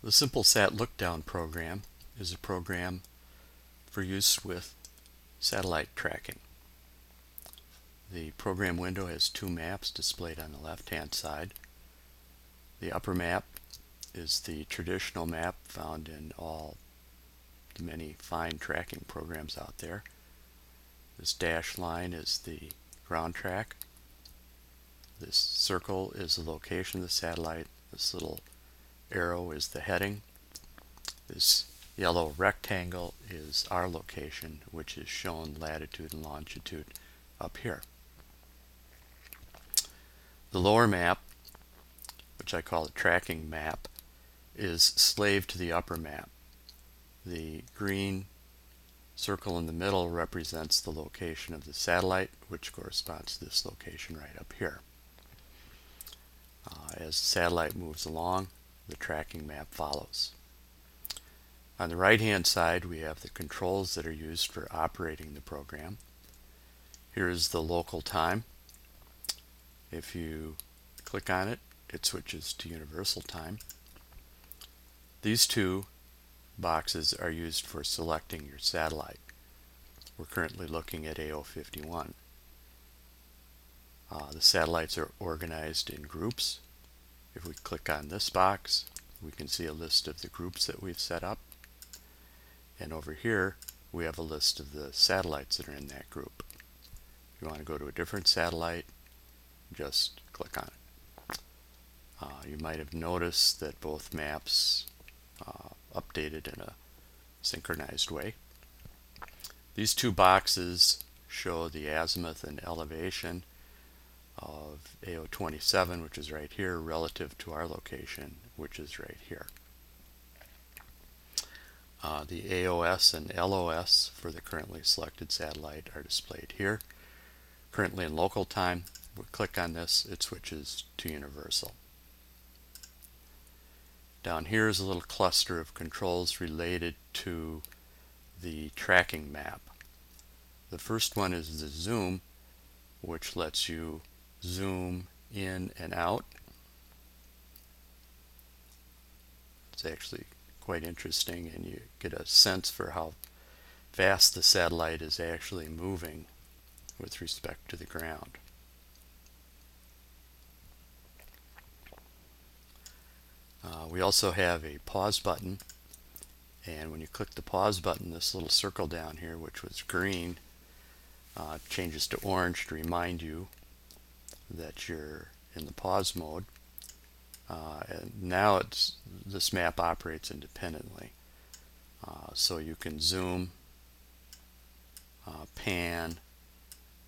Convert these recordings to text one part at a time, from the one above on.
The SimpleSat Look Down program is a program for use with satellite tracking. The program window has two maps displayed on the left-hand side. The upper map is the traditional map found in all the many fine tracking programs out there. This dashed line is the ground track. This circle is the location of the satellite. This little arrow is the heading. This yellow rectangle is our location, which is shown latitude and longitude up here. The lower map, which I call the tracking map, is slave to the upper map. The green circle in the middle represents the location of the satellite, which corresponds to this location right up here. As the satellite moves along, the tracking map follows. On the right hand side, we have the controls that are used for operating the program. Here is the local time. If you click on it, it switches to universal time. These two boxes are used for selecting your satellite. We're currently looking at AO51. The satellites are organized in groups. If we click on this box, we can see a list of the groups that we've set up. And over here, we have a list of the satellites that are in that group. If you want to go to a different satellite, just click on it. You might have noticed that both maps updated in a synchronized way. These two boxes show the azimuth and elevation of AO27, which is right here, relative to our location, which is right here. The AOS and LOS for the currently selected satellite are displayed here. Currently in local time, we click on this, it switches to universal. Down here is a little cluster of controls related to the tracking map. The first one is the zoom, which lets you zoom in and out. It's actually quite interesting, and you get a sense for how fast the satellite is actually moving with respect to the ground. We also have a pause button, and when you click the pause button, this little circle down here, which was green, changes to orange to remind you that you're in the pause mode. And now this map operates independently. So you can zoom, pan,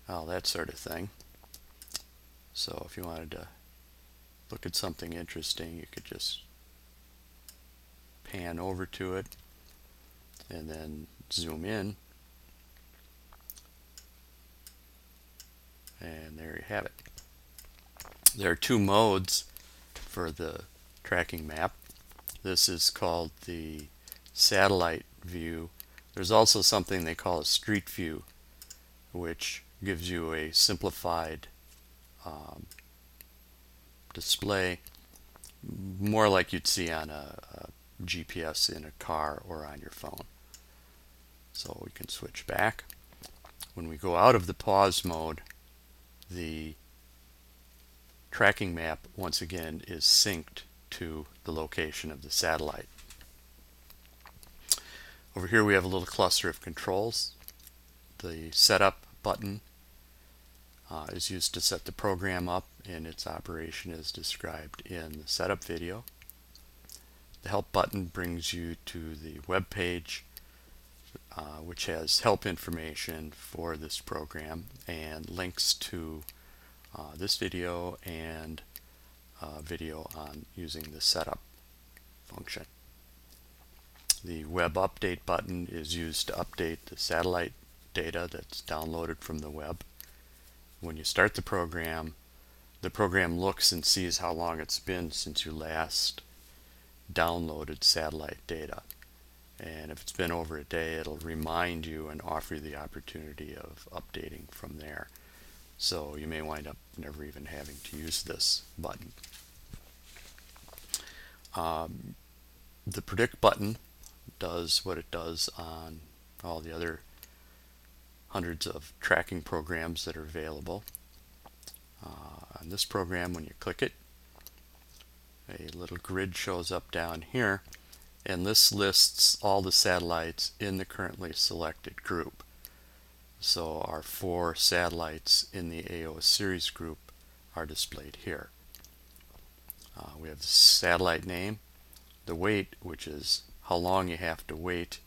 all that sort of thing. So if you wanted to look at something interesting, you could just pan over to it and then zoom in, and there you have it. There are two modes for the tracking map. This is called the satellite view. There's also something they call a street view, which gives you a simplified display, more like you'd see on a GPS in a car or on your phone. So we can switch back. When we go out of the pause mode, the tracking map once again is synced to the location of the satellite. Over here we have a little cluster of controls. The setup button is used to set the program up, and its operation is described in the setup video. The help button brings you to the web page, which has help information for this program and links to this video and video on using the setup function. The web update button is used to update the satellite data that's downloaded from the web. When you start the program looks and sees how long it's been since you last downloaded satellite data. And if it's been over a day, it'll remind you and offer you the opportunity of updating from there. So you may wind up never even having to use this button. The predict button does what it does on all the other hundreds of tracking programs that are available. On this program, when you click it, a little grid shows up down here, and this lists all the satellites in the currently selected group. So our 4 satellites in the AO series group are displayed here. We have the satellite name, the wait, which is how long you have to wait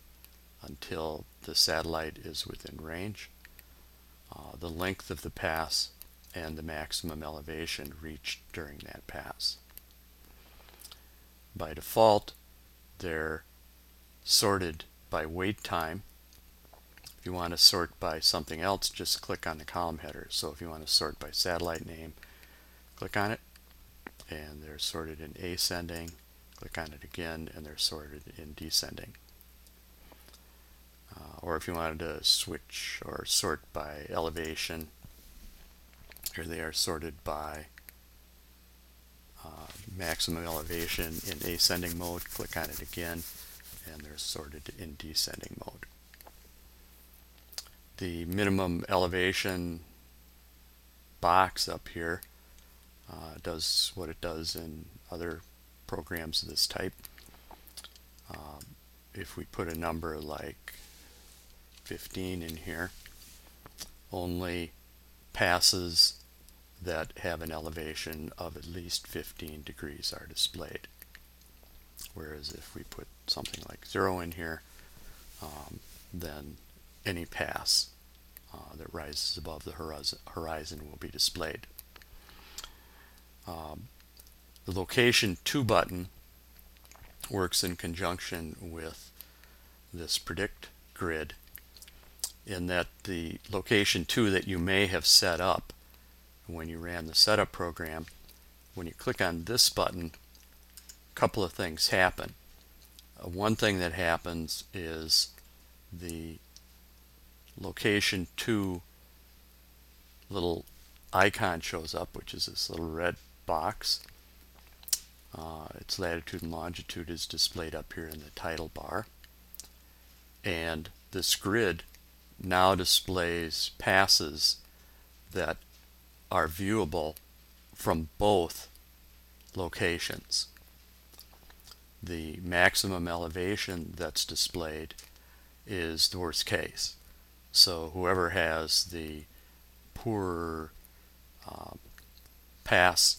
until the satellite is within range, the length of the pass, and the maximum elevation reached during that pass. By default, they're sorted by wait time. If you want to sort by something else, just click on the column header. So if you want to sort by satellite name, click on it, and they're sorted in ascending. Click on it again, and they're sorted in descending. Or if you wanted to switch or sort by elevation, here they are sorted by maximum elevation in ascending mode. Click on it again, and they're sorted in descending mode. The minimum elevation box up here does what it does in other programs of this type. If we put a number like 15 in here, only passes that have an elevation of at least 15 degrees are displayed. Whereas if we put something like 0 in here, then any pass that rises above the horizon will be displayed. The location to button works in conjunction with this predict grid, in that the location to that you may have set up when you ran the setup program, when you click on this button, a couple of things happen. One thing that happens is the location to little icon shows up, which is this little red box. Its latitude and longitude is displayed up here in the title bar, and this grid now displays passes that are viewable from both locations. The maximum elevation that's displayed is the worst case. So whoever has the poorer pass,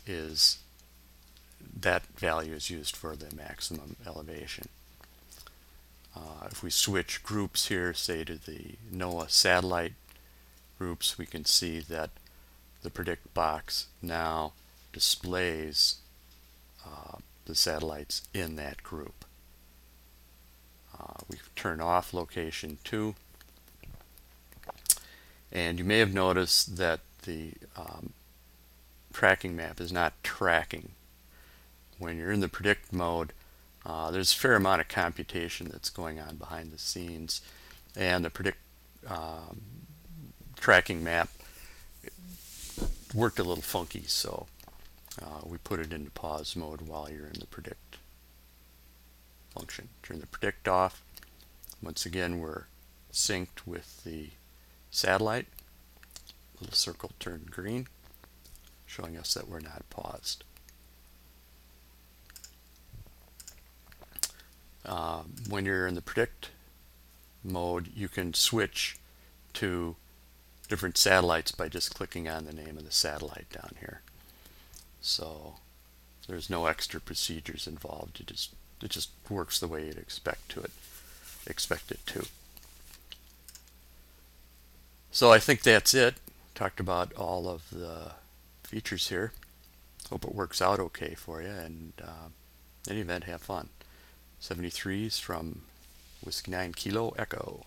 is that value is used for the maximum elevation. If we switch groups here, say to the NOAA satellite groups, we can see that the predict box now displays the satellites in that group. We turn off location 2, and you may have noticed that the tracking map is not tracking. When you're in the predict mode, there's a fair amount of computation that's going on behind the scenes, and the predict tracking map worked a little funky, so we put it into pause mode while you're in the predict function. Turn the predict off. Once again, we're synced with the satellite. Little circle turned green, showing us that we're not paused. When you're in the predict mode, you can switch to different satellites by just clicking on the name of the satellite down here. So there's no extra procedures involved. It just works the way you'd expect it to. So I think that's it. Talked about all of the features here. Hope it works out okay for you, and in any event, have fun. 73s from Whiskey 9 Kilo Echo.